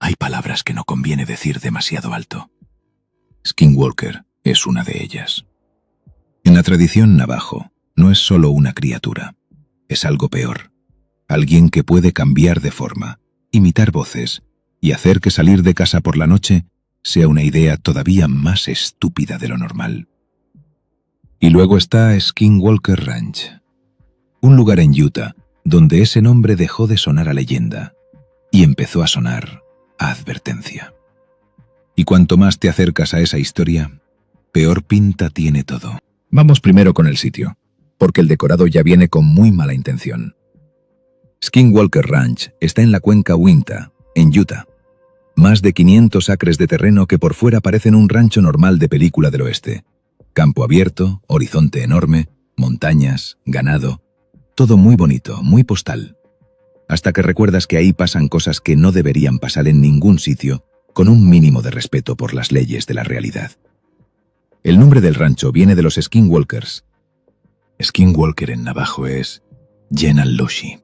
Hay palabras que no conviene decir demasiado alto. Skinwalker es una de ellas. En la tradición navajo, no es solo una criatura, es algo peor. Alguien que puede cambiar de forma, imitar voces y hacer que salir de casa por la noche sea una idea todavía más estúpida de lo normal. Y luego está Skinwalker Ranch, un lugar en Utah donde ese nombre dejó de sonar a leyenda y empezó a sonar a advertencia. Y cuanto más te acercas a esa historia, peor pinta tiene todo. Vamos primero con el sitio, porque el decorado ya viene con muy mala intención. Skinwalker Ranch está en la cuenca Uinta, en Utah. Más de 500 acres de terreno que por fuera parecen un rancho normal de película del oeste. Campo abierto, horizonte enorme, montañas, ganado, todo muy bonito, muy postal. Hasta que recuerdas que ahí pasan cosas que no deberían pasar en ningún sitio, con un mínimo de respeto por las leyes de la realidad. El nombre del rancho viene de los Skinwalkers. Skinwalker en navajo es Yenal-Loshi.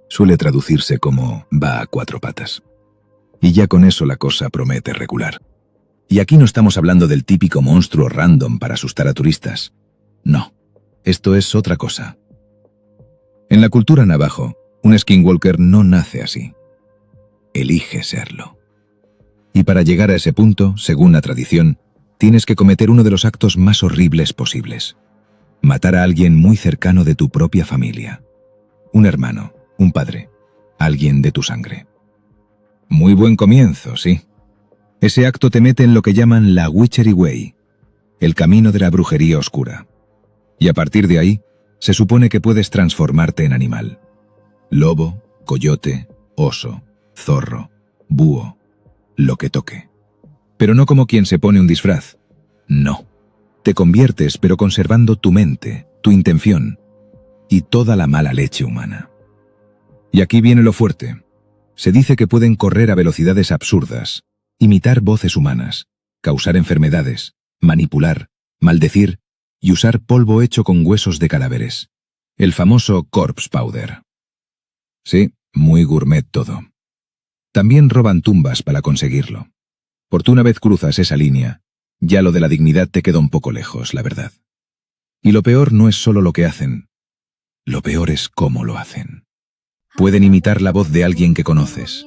Suele traducirse como va a cuatro patas. Y ya con eso la cosa promete regular. Y aquí no estamos hablando del típico monstruo random para asustar a turistas. No, esto es otra cosa. En la cultura navajo, un Skinwalker no nace así. Elige serlo. Y para llegar a ese punto, según la tradición, tienes que cometer uno de los actos más horribles posibles. Matar a alguien muy cercano de tu propia familia. Un hermano, un padre, alguien de tu sangre. Muy buen comienzo, sí. Ese acto te mete en lo que llaman la Witchery Way, el camino de la brujería oscura. Y a partir de ahí, se supone que puedes transformarte en animal. Lobo, coyote, oso, zorro, búho, lo que toque. Pero no como quien se pone un disfraz. No. Te conviertes, pero conservando tu mente, tu intención y toda la mala leche humana. Y aquí viene lo fuerte. Se dice que pueden correr a velocidades absurdas, imitar voces humanas, causar enfermedades, manipular, maldecir y usar polvo hecho con huesos de cadáveres. El famoso corpse powder. Sí, muy gourmet todo. También roban tumbas para conseguirlo. Porque una vez cruzas esa línea, ya lo de la dignidad te queda un poco lejos, la verdad. Y lo peor no es solo lo que hacen. Lo peor es cómo lo hacen. Pueden imitar la voz de alguien que conoces,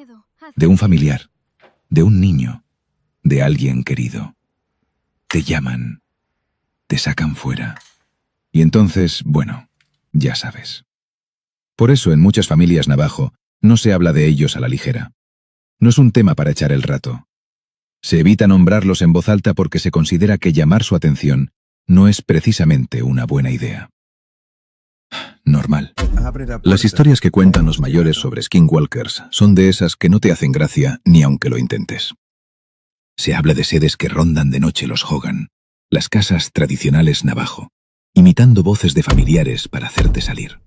de un familiar, de un niño, de alguien querido. Te llaman, te sacan fuera. Y entonces, bueno, ya sabes. Por eso en muchas familias navajo no se habla de ellos a la ligera. No es un tema para echar el rato. Se evita nombrarlos en voz alta porque se considera que llamar su atención no es precisamente una buena idea. Normal. Las historias que cuentan los mayores sobre Skinwalkers son de esas que no te hacen gracia ni aunque lo intentes. Se habla de sedes que rondan de noche los Hogan, las casas tradicionales navajo, imitando voces de familiares para hacerte salir.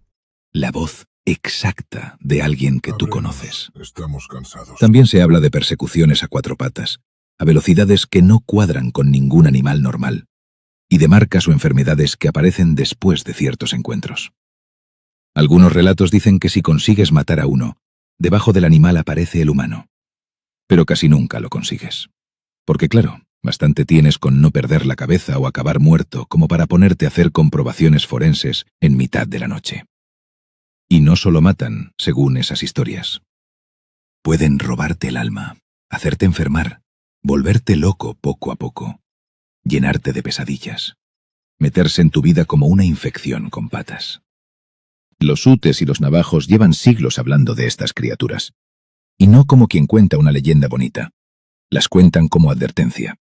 La voz exacta de alguien que tú conoces. Estamos cansados. También se habla de persecuciones a cuatro patas, a velocidades que no cuadran con ningún animal normal, y de marcas o enfermedades que aparecen después de ciertos encuentros. Algunos relatos dicen que si consigues matar a uno, debajo del animal aparece el humano. Pero casi nunca lo consigues. Porque claro, bastante tienes con no perder la cabeza o acabar muerto como para ponerte a hacer comprobaciones forenses en mitad de la noche. Y no solo matan, según esas historias. Pueden robarte el alma, hacerte enfermar, volverte loco poco a poco, llenarte de pesadillas, meterse en tu vida como una infección con patas. Los utes y los navajos llevan siglos hablando de estas criaturas. Y no como quien cuenta una leyenda bonita. Las cuentan como advertencia.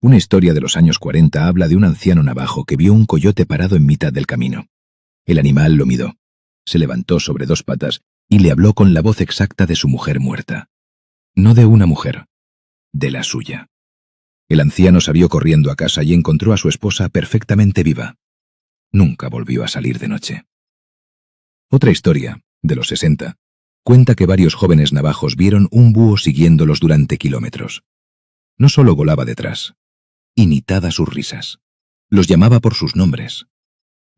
Una historia de los años 40 habla de un anciano navajo que vio un coyote parado en mitad del camino. El animal lo miró, se levantó sobre dos patas y le habló con la voz exacta de su mujer muerta. No de una mujer, de la suya. El anciano salió corriendo a casa y encontró a su esposa perfectamente viva. Nunca volvió a salir de noche. Otra historia, de los 60, cuenta que varios jóvenes navajos vieron un búho siguiéndolos durante kilómetros. No solo volaba detrás, imitaba sus risas. Los llamaba por sus nombres.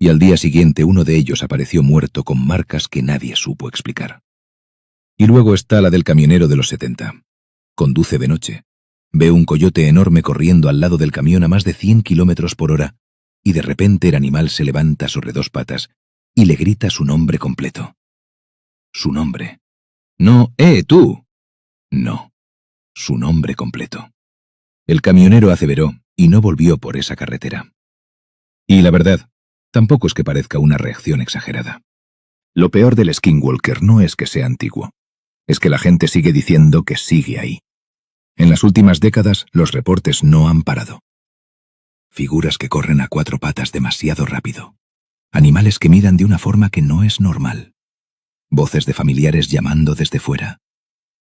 Y al día siguiente uno de ellos apareció muerto con marcas que nadie supo explicar. Y luego está la del camionero de los 70. Conduce de noche. Ve un coyote enorme corriendo al lado del camión a más de 100 kilómetros por hora, y de repente el animal se levanta sobre dos patas y le grita su nombre completo. Su nombre. No, tú. No. Su nombre completo. El camionero aceleró y no volvió por esa carretera. Y la verdad, tampoco es que parezca una reacción exagerada. Lo peor del Skinwalker no es que sea antiguo. Es que la gente sigue diciendo que sigue ahí. En las últimas décadas, los reportes no han parado. Figuras que corren a cuatro patas demasiado rápido. Animales que miran de una forma que no es normal. Voces de familiares llamando desde fuera.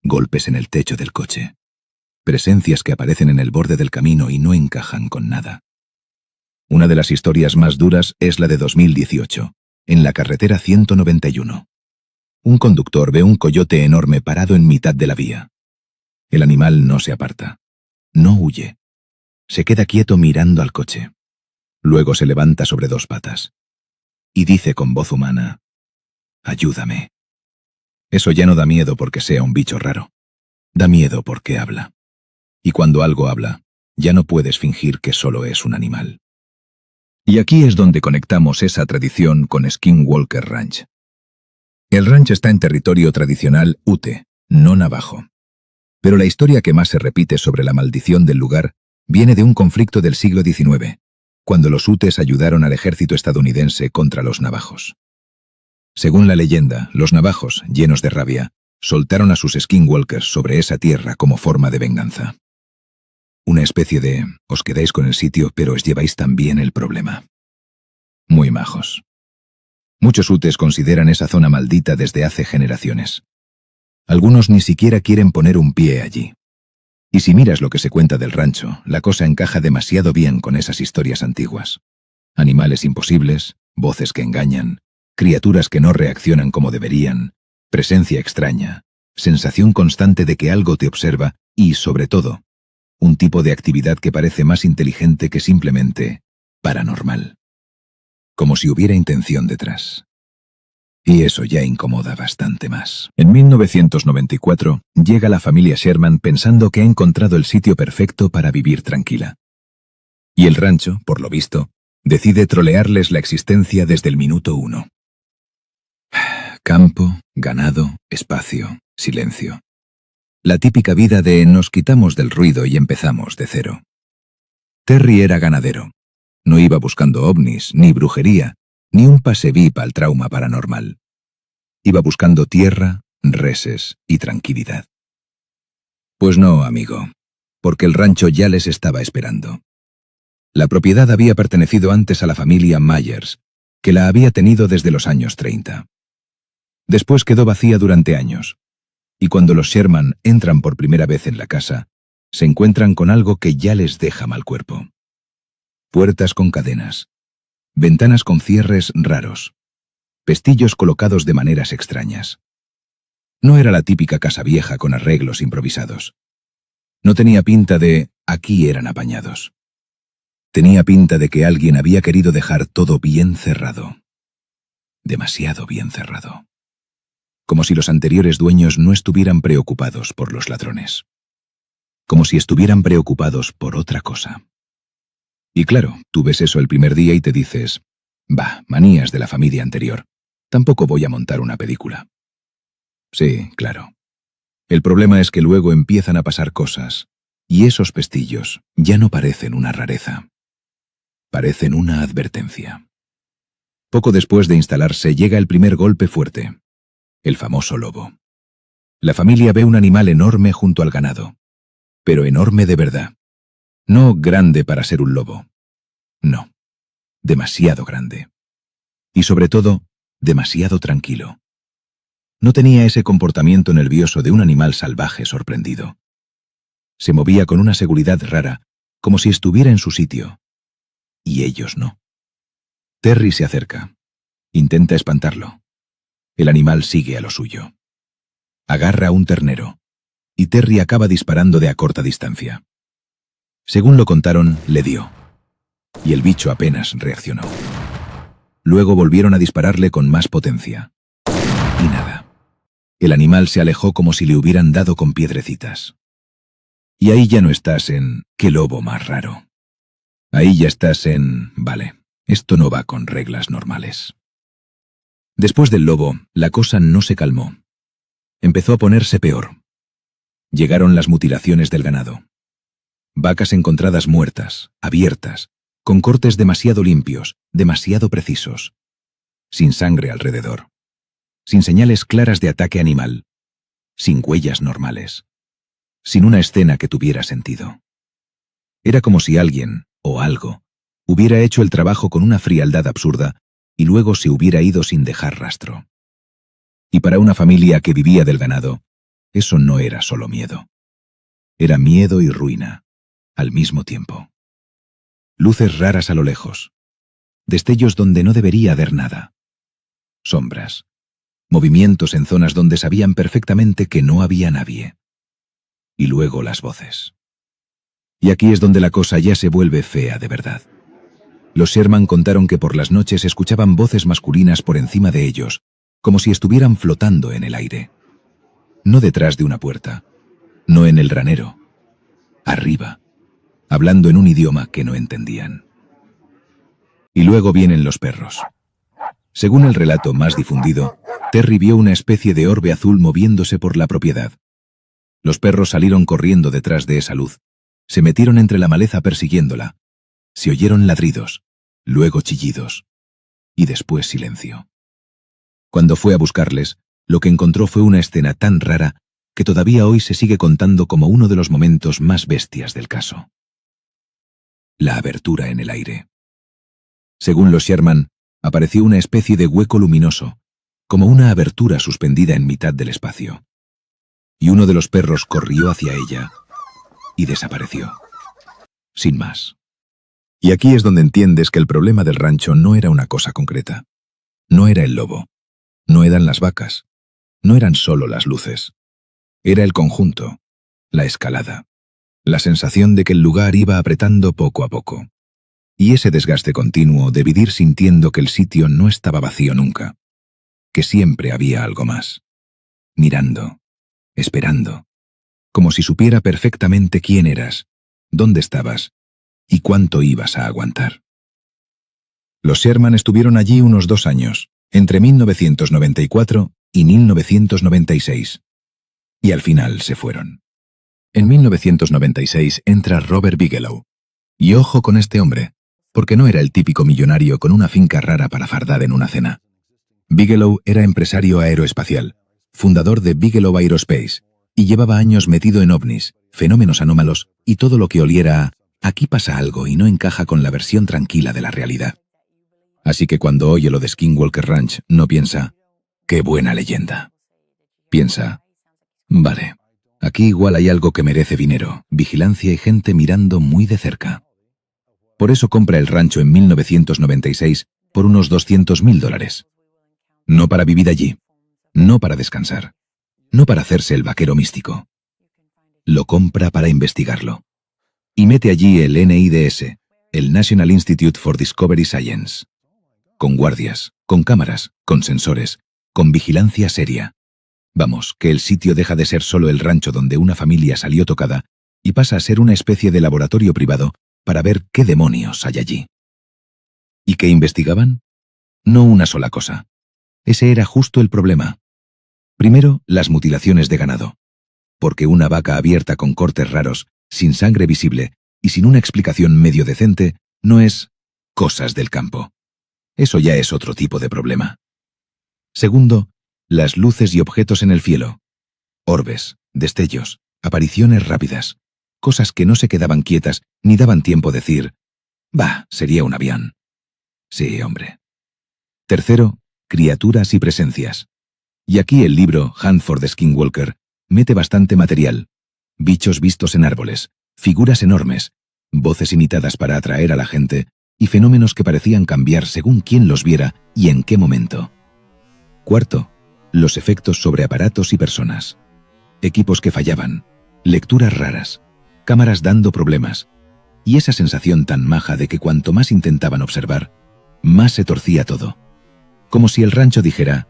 Golpes en el techo del coche. Presencias que aparecen en el borde del camino y no encajan con nada. Una de las historias más duras es la de 2018, en la carretera 191. Un conductor ve un coyote enorme parado en mitad de la vía. El animal no se aparta. No huye. Se queda quieto mirando al coche. Luego se levanta sobre dos patas. Y dice con voz humana: «Ayúdame». Eso ya no da miedo porque sea un bicho raro. Da miedo porque habla. Y cuando algo habla, ya no puedes fingir que solo es un animal. Y aquí es donde conectamos esa tradición con Skinwalker Ranch. El ranch está en territorio tradicional Ute, no navajo. Pero la historia que más se repite sobre la maldición del lugar viene de un conflicto del siglo XIX, cuando los Utes ayudaron al ejército estadounidense contra los navajos. Según la leyenda, los navajos, llenos de rabia, soltaron a sus skinwalkers sobre esa tierra como forma de venganza. Una especie de «os quedáis con el sitio, pero os lleváis también el problema». Muy majos. Muchos Utes consideran esa zona maldita desde hace generaciones. Algunos ni siquiera quieren poner un pie allí. Y si miras lo que se cuenta del rancho, la cosa encaja demasiado bien con esas historias antiguas. Animales imposibles, voces que engañan, criaturas que no reaccionan como deberían, presencia extraña, sensación constante de que algo te observa y, sobre todo, un tipo de actividad que parece más inteligente que simplemente paranormal. Como si hubiera intención detrás. Y eso ya incomoda bastante más. En 1994, llega la familia Sherman pensando que ha encontrado el sitio perfecto para vivir tranquila. Y el rancho, por lo visto, decide trolearles la existencia desde el minuto 1. Campo, ganado, espacio, silencio. La típica vida de nos quitamos del ruido y empezamos de cero. Terry era ganadero. No iba buscando ovnis, ni brujería, ni un pase VIP al trauma paranormal. Iba buscando tierra, reses y tranquilidad. Pues no, amigo, porque el rancho ya les estaba esperando. La propiedad había pertenecido antes a la familia Myers, que la había tenido desde los años 30. Después quedó vacía durante años, y cuando los Sherman entran por primera vez en la casa, se encuentran con algo que ya les deja mal cuerpo. Puertas con cadenas, ventanas con cierres raros, pestillos colocados de maneras extrañas. No era la típica casa vieja con arreglos improvisados. No tenía pinta de «aquí eran apañados». Tenía pinta de que alguien había querido dejar todo bien cerrado. Demasiado bien cerrado. Como si los anteriores dueños no estuvieran preocupados por los ladrones. Como si estuvieran preocupados por otra cosa. Y claro, tú ves eso el primer día y te dices, bah, manías de la familia anterior. Tampoco voy a montar una película. Sí, claro. El problema es que luego empiezan a pasar cosas, y esos pestillos ya no parecen una rareza. Parecen una advertencia. Poco después de instalarse llega el primer golpe fuerte. El famoso lobo. La familia ve un animal enorme junto al ganado. Pero enorme de verdad. No grande para ser un lobo. No. Demasiado grande. Y sobre todo, demasiado tranquilo. No tenía ese comportamiento nervioso de un animal salvaje sorprendido. Se movía con una seguridad rara, como si estuviera en su sitio. Y ellos no. Terry se acerca. Intenta espantarlo. El animal sigue a lo suyo. Agarra a un ternero. Y Terry acaba disparando de a corta distancia. Según lo contaron, le dio. Y el bicho apenas reaccionó. Luego volvieron a dispararle con más potencia. Y nada. El animal se alejó como si le hubieran dado con piedrecitas. Y ahí ya no estás en «qué lobo más raro». Ahí ya estás en «vale, esto no va con reglas normales». Después del lobo, la cosa no se calmó. Empezó a ponerse peor. Llegaron las mutilaciones del ganado. Vacas encontradas muertas, abiertas, con cortes demasiado limpios, demasiado precisos. Sin sangre alrededor. Sin señales claras de ataque animal. Sin huellas normales. Sin una escena que tuviera sentido. Era como si alguien, o algo, hubiera hecho el trabajo con una frialdad absurda y luego se hubiera ido sin dejar rastro. Y para una familia que vivía del ganado, eso no era solo miedo. Era miedo y ruina, al mismo tiempo. Luces raras a lo lejos. Destellos donde no debería haber nada. Sombras. Movimientos en zonas donde sabían perfectamente que no había nadie. Y luego las voces. Y aquí es donde la cosa ya se vuelve fea de verdad. Los Sherman contaron que por las noches escuchaban voces masculinas por encima de ellos, como si estuvieran flotando en el aire. No detrás de una puerta, no en el granero, arriba, hablando en un idioma que no entendían. Y luego vienen los perros. Según el relato más difundido, Terry vio una especie de orbe azul moviéndose por la propiedad. Los perros salieron corriendo detrás de esa luz, se metieron entre la maleza persiguiéndola. Se oyeron ladridos, luego chillidos, y después silencio. Cuando fue a buscarles, lo que encontró fue una escena tan rara que todavía hoy se sigue contando como uno de los momentos más bestias del caso. La abertura en el aire. Según los Sherman, apareció una especie de hueco luminoso, como una abertura suspendida en mitad del espacio. Y uno de los perros corrió hacia ella y desapareció. Sin más. Y aquí es donde entiendes que el problema del rancho no era una cosa concreta. No era el lobo. No eran las vacas. No eran solo las luces. Era el conjunto, la escalada, la sensación de que el lugar iba apretando poco a poco. Y ese desgaste continuo de vivir sintiendo que el sitio no estaba vacío nunca, que siempre había algo más. Mirando, esperando, como si supiera perfectamente quién eras, dónde estabas y cuánto ibas a aguantar. Los Sherman estuvieron allí unos 2 años, entre 1994 y 1996. Y al final se fueron. En 1996 entra Robert Bigelow. Y ojo con este hombre, porque no era el típico millonario con una finca rara para fardar en una cena. Bigelow era empresario aeroespacial, fundador de Bigelow Aerospace, y llevaba años metido en ovnis, fenómenos anómalos y todo lo que oliera a «aquí pasa algo y no encaja con la versión tranquila de la realidad». Así que cuando oye lo de Skinwalker Ranch, no piensa «qué buena leyenda». Piensa «vale, aquí igual hay algo que merece dinero, vigilancia y gente mirando muy de cerca». Por eso compra el rancho en 1996 por unos $200.000. No para vivir allí, no para descansar, no para hacerse el vaquero místico. Lo compra para investigarlo. Y mete allí el NIDS, el National Institute for Discovery Science. Con guardias, con cámaras, con sensores, con vigilancia seria. Vamos, que el sitio deja de ser solo el rancho donde una familia salió tocada y pasa a ser una especie de laboratorio privado para ver qué demonios hay allí. ¿Y qué investigaban? No una sola cosa. Ese era justo el problema. Primero, las mutilaciones de ganado. Porque una vaca abierta con cortes raros, sin sangre visible y sin una explicación medio decente, no es cosas del campo. Eso ya es otro tipo de problema. Segundo, las luces y objetos en el cielo. Orbes, destellos, apariciones rápidas. Cosas que no se quedaban quietas ni daban tiempo a decir, «bah, sería un avión». Sí, hombre. Tercero, criaturas y presencias. Y aquí el libro Hunt for the Skinwalker mete bastante material. Bichos vistos en árboles, figuras enormes, voces imitadas para atraer a la gente y fenómenos que parecían cambiar según quién los viera y en qué momento. Cuarto, los efectos sobre aparatos y personas. Equipos que fallaban, lecturas raras, cámaras dando problemas, y esa sensación tan maja de que cuanto más intentaban observar, más se torcía todo. Como si el rancho dijera,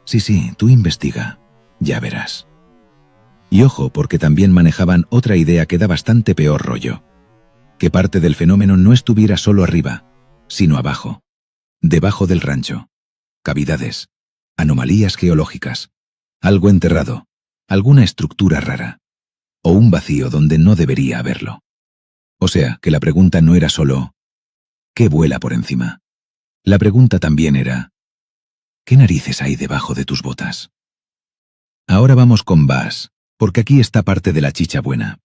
sí, tú investiga, ya verás. Y ojo, porque también manejaban otra idea que da bastante peor rollo. Que parte del fenómeno no estuviera solo arriba, sino abajo, debajo del rancho. Cavidades, anomalías geológicas, algo enterrado, alguna estructura rara, o un vacío donde no debería haberlo. O sea, que la pregunta no era solo ¿qué vuela por encima? La pregunta también era ¿qué narices hay debajo de tus botas? Ahora vamos con BAS, porque aquí está parte de la chicha buena.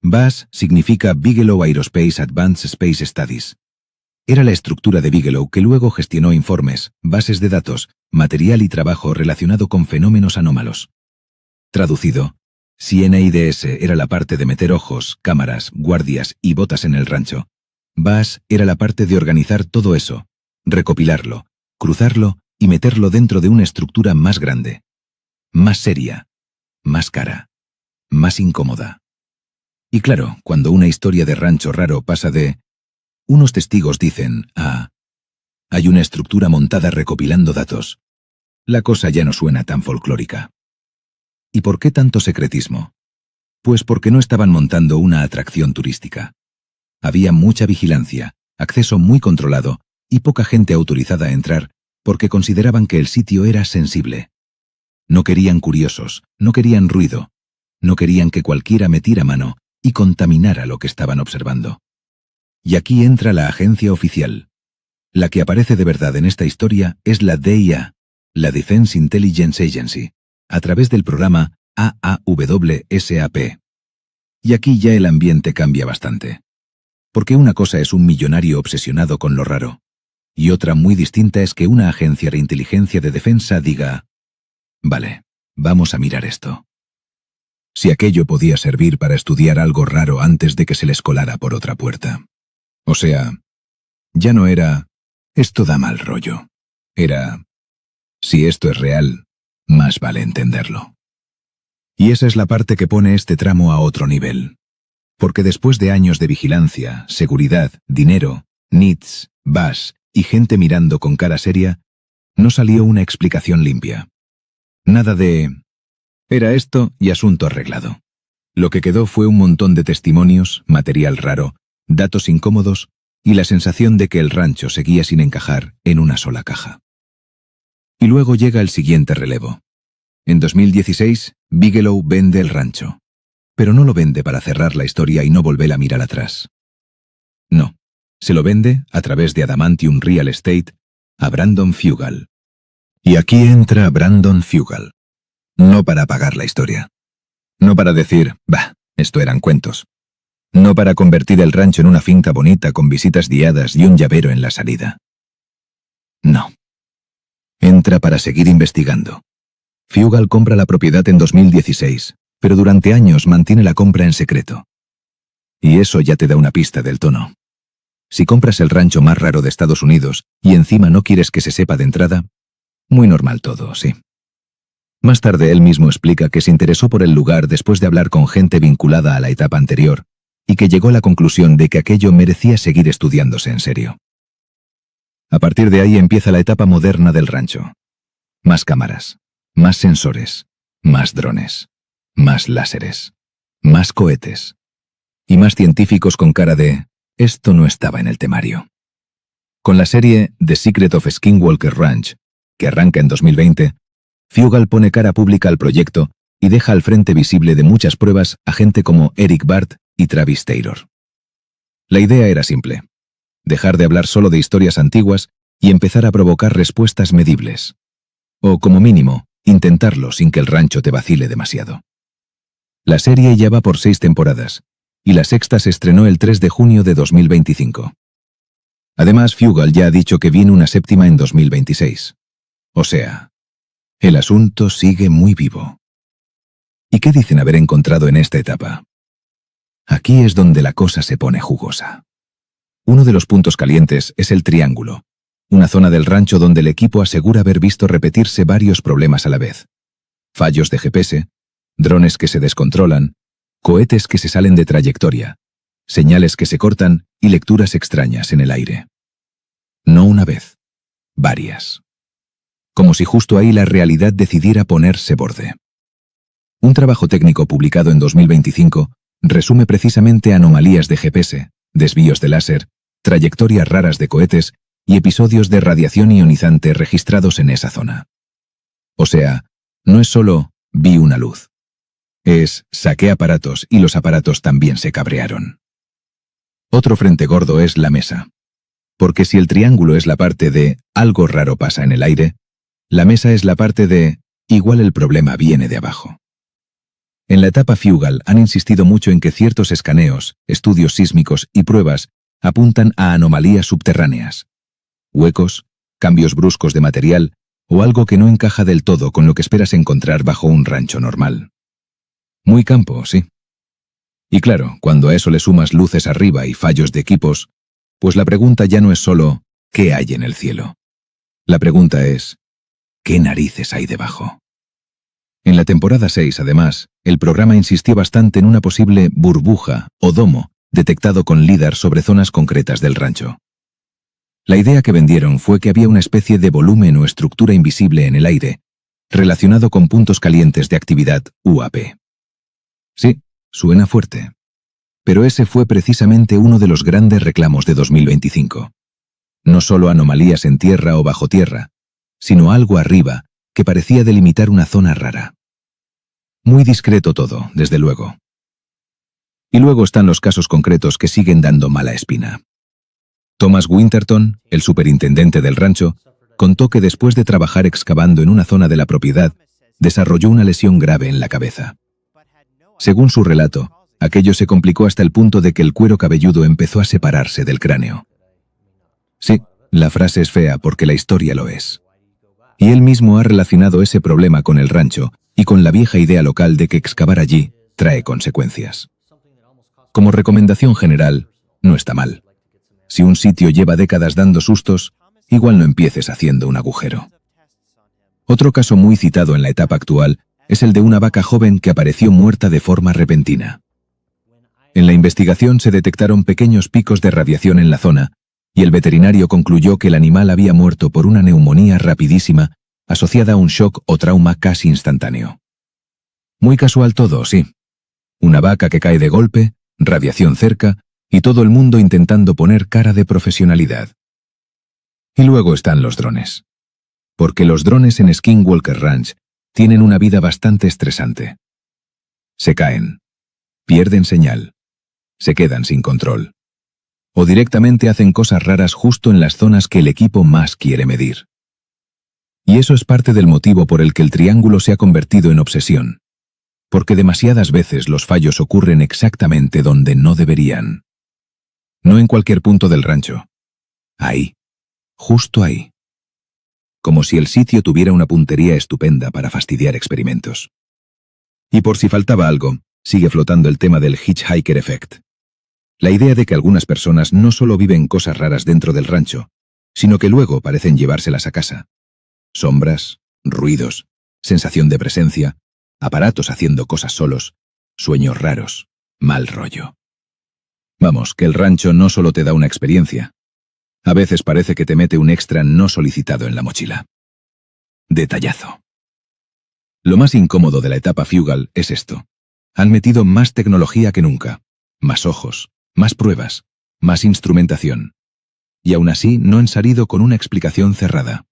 BAS significa Bigelow Aerospace Advanced Space Studies. Era la estructura de Bigelow que luego gestionó informes, bases de datos, material y trabajo relacionado con fenómenos anómalos. Traducido, si NIDS era la parte de meter ojos, cámaras, guardias y botas en el rancho, BAS era la parte de organizar todo eso, recopilarlo, cruzarlo y meterlo dentro de una estructura más grande, más seria, más cara, más incómoda. Y claro, cuando una historia de rancho raro pasa de unos testigos dicen a hay una estructura montada recopilando datos, la cosa ya no suena tan folclórica. ¿Y por qué tanto secretismo? Pues porque no estaban montando una atracción turística. Había mucha vigilancia, acceso muy controlado y poca gente autorizada a entrar porque consideraban que el sitio era sensible. No querían curiosos, no querían ruido, no querían que cualquiera metiera mano y contaminara lo que estaban observando. Y aquí entra la agencia oficial. La que aparece de verdad en esta historia es la DIA, la Defense Intelligence Agency, a través del programa AAWSAP. Y aquí ya el ambiente cambia bastante. Porque una cosa es un millonario obsesionado con lo raro, y otra muy distinta es que una agencia de inteligencia de defensa diga, vale, vamos a mirar esto. Si aquello podía servir para estudiar algo raro antes de que se les colara por otra puerta. O sea, ya no era, esto da mal rollo. Era, si esto es real, más vale entenderlo. Y esa es la parte que pone este tramo a otro nivel. Porque después de años de vigilancia, seguridad, dinero, NITS, BAS y gente mirando con cara seria, no salió una explicación limpia. Nada de era esto y asunto arreglado. Lo que quedó fue un montón de testimonios, material raro, datos incómodos y la sensación de que el rancho seguía sin encajar en una sola caja. Y luego llega el siguiente relevo. En 2016, Bigelow vende el rancho. Pero no lo vende para cerrar la historia y no volver a mirar atrás. No, se lo vende, a través de Adamantium Real Estate, a Brandon Fugal. Y aquí entra Brandon Fugal. No para pagar la historia. No para decir, bah, esto eran cuentos. No para convertir el rancho en una finca bonita con visitas guiadas y un llavero en la salida. No. Entra para seguir investigando. Fugal compra la propiedad en 2016, pero durante años mantiene la compra en secreto. Y eso ya te da una pista del tono. Si compras el rancho más raro de Estados Unidos y encima no quieres que se sepa de entrada, muy normal todo, sí. Más tarde él mismo explica que se interesó por el lugar después de hablar con gente vinculada a la etapa anterior y que llegó a la conclusión de que aquello merecía seguir estudiándose en serio. A partir de ahí empieza la etapa moderna del rancho. Más cámaras, más sensores, más drones, más láseres, más cohetes y más científicos con cara de esto no estaba en el temario. Con la serie The Secret of Skinwalker Ranch, que arranca en 2020, Fugal pone cara pública al proyecto y deja al frente visible de muchas pruebas a gente como Eric Bart y Travis Taylor. La idea era simple: dejar de hablar solo de historias antiguas y empezar a provocar respuestas medibles. O, como mínimo, intentarlo sin que el rancho te vacile demasiado. La serie ya va por 6 temporadas, y la sexta se estrenó el 3 de junio de 2025. Además, Fugal ya ha dicho que viene una séptima en 2026. O sea, el asunto sigue muy vivo. ¿Y qué dicen haber encontrado en esta etapa? Aquí es donde la cosa se pone jugosa. Uno de los puntos calientes es el Triángulo, una zona del rancho donde el equipo asegura haber visto repetirse varios problemas a la vez. Fallos de GPS, drones que se descontrolan, cohetes que se salen de trayectoria, señales que se cortan y lecturas extrañas en el aire. No una vez, varias. Como si justo ahí la realidad decidiera ponerse borde. Un trabajo técnico publicado en 2025 resume precisamente anomalías de GPS, desvíos de láser, trayectorias raras de cohetes y episodios de radiación ionizante registrados en esa zona. O sea, no es solo vi una luz. Es saqué aparatos y los aparatos también se cabrearon. Otro frente gordo es la mesa. Porque si el triángulo es la parte de algo raro pasa en el aire, la mesa es la parte de igual el problema viene de abajo. En la etapa Fugal han insistido mucho en que ciertos escaneos, estudios sísmicos y pruebas apuntan a anomalías subterráneas. Huecos, cambios bruscos de material o algo que no encaja del todo con lo que esperas encontrar bajo un rancho normal. Muy campo, sí. Y claro, cuando a eso le sumas luces arriba y fallos de equipos, pues la pregunta ya no es solo ¿qué hay en el cielo? La pregunta es ¿qué narices hay debajo? En la temporada 6, además, el programa insistió bastante en una posible burbuja o domo detectado con LIDAR sobre zonas concretas del rancho. La idea que vendieron fue que había una especie de volumen o estructura invisible en el aire, relacionado con puntos calientes de actividad UAP. Sí, suena fuerte. Pero ese fue precisamente uno de los grandes reclamos de 2025. No solo anomalías en tierra o bajo tierra, sino algo arriba que parecía delimitar una zona rara. Muy discreto todo, desde luego. Y luego están los casos concretos que siguen dando mala espina. Thomas Winterton, el superintendente del rancho, contó que después de trabajar excavando en una zona de la propiedad, desarrolló una lesión grave en la cabeza. Según su relato, aquello se complicó hasta el punto de que el cuero cabelludo empezó a separarse del cráneo. Sí, la frase es fea porque la historia lo es. Y él mismo ha relacionado ese problema con el rancho y con la vieja idea local de que excavar allí trae consecuencias. Como recomendación general, no está mal. Si un sitio lleva décadas dando sustos, igual no empieces haciendo un agujero. Otro caso muy citado en la etapa actual es el de una vaca joven que apareció muerta de forma repentina. En la investigación se detectaron pequeños picos de radiación en la zona, y el veterinario concluyó que el animal había muerto por una neumonía rapidísima asociada a un shock o trauma casi instantáneo. Muy casual todo, sí. Una vaca que cae de golpe, radiación cerca, y todo el mundo intentando poner cara de profesionalidad. Y luego están los drones. Porque los drones en Skinwalker Ranch tienen una vida bastante estresante. Se caen, pierden señal, se quedan sin control. O directamente hacen cosas raras justo en las zonas que el equipo más quiere medir. Y eso es parte del motivo por el que el triángulo se ha convertido en obsesión. Porque demasiadas veces los fallos ocurren exactamente donde no deberían. No en cualquier punto del rancho. Ahí. Justo ahí. Como si el sitio tuviera una puntería estupenda para fastidiar experimentos. Y por si faltaba algo, sigue flotando el tema del hitchhiker effect. La idea de que algunas personas no solo viven cosas raras dentro del rancho, sino que luego parecen llevárselas a casa. Sombras, ruidos, sensación de presencia, aparatos haciendo cosas solos, sueños raros, mal rollo. Vamos, que el rancho no solo te da una experiencia. A veces parece que te mete un extra no solicitado en la mochila. Detallazo. Lo más incómodo de la etapa Fugal es esto. Han metido más tecnología que nunca, más ojos, más pruebas, más instrumentación. Y aún así no han salido con una explicación cerrada.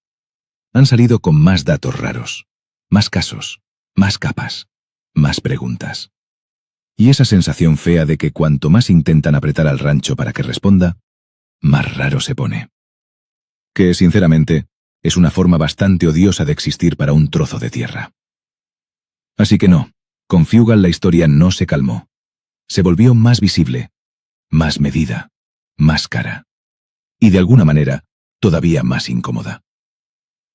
Han salido con más datos raros, más casos, más capas, más preguntas. Y esa sensación fea de que cuanto más intentan apretar al rancho para que responda, más raro se pone. Que, sinceramente, es una forma bastante odiosa de existir para un trozo de tierra. Así que no, con Fugal la historia no se calmó. Se volvió más visible, más medida, más cara. Y de alguna manera, todavía más incómoda.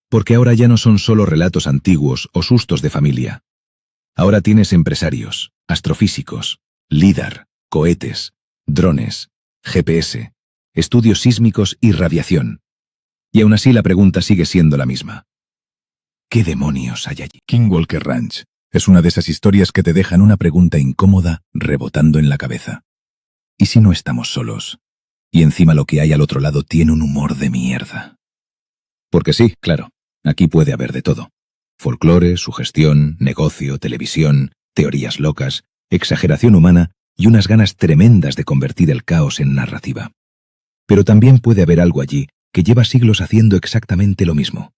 Porque ahora ya no son solo relatos antiguos o sustos de familia. Ahora tienes empresarios, astrofísicos, LIDAR, cohetes, drones, GPS, estudios sísmicos y radiación. Y aún así la pregunta sigue siendo la misma. ¿Qué demonios hay allí? Skinwalker Ranch es una de esas historias que te dejan una pregunta incómoda rebotando en la cabeza. ¿Y si no estamos solos? Y encima lo que hay al otro lado tiene un humor de mierda. Porque sí, claro, aquí puede haber de todo. Folclore, sugestión, negocio, televisión, teorías locas, exageración humana y unas ganas tremendas de convertir el caos en narrativa. Pero también puede haber algo allí que lleva siglos haciendo exactamente lo mismo.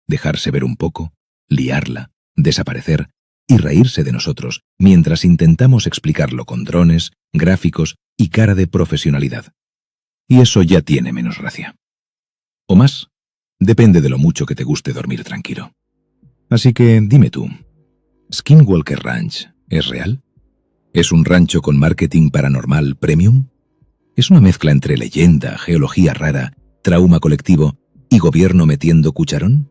Dejarse ver un poco, liarla, desaparecer y reírse de nosotros mientras intentamos explicarlo con drones, gráficos y cara de profesionalidad. Y eso ya tiene menos gracia. O más, depende de lo mucho que te guste dormir tranquilo. Así que dime tú, ¿Skinwalker Ranch es real? ¿Es un rancho con marketing paranormal premium? ¿Es una mezcla entre leyenda, geología rara, trauma colectivo y gobierno metiendo cucharón?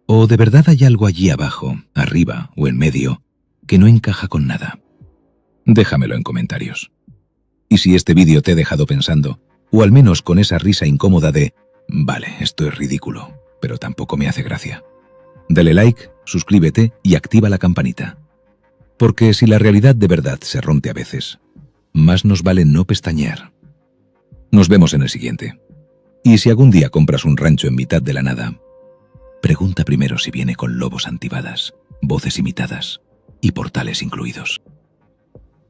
¿O de verdad hay algo allí abajo, arriba o en medio, que no encaja con nada? Déjamelo en comentarios. Y si este vídeo te ha dejado pensando, o al menos con esa risa incómoda de «Vale, esto es ridículo, pero tampoco me hace gracia», dale like, suscríbete y activa la campanita. Porque si la realidad de verdad se rompe a veces, más nos vale no pestañear. Nos vemos en el siguiente. Y si algún día compras un rancho en mitad de la nada, pregunta primero si viene con lobos antibalas, voces imitadas y portales incluidos.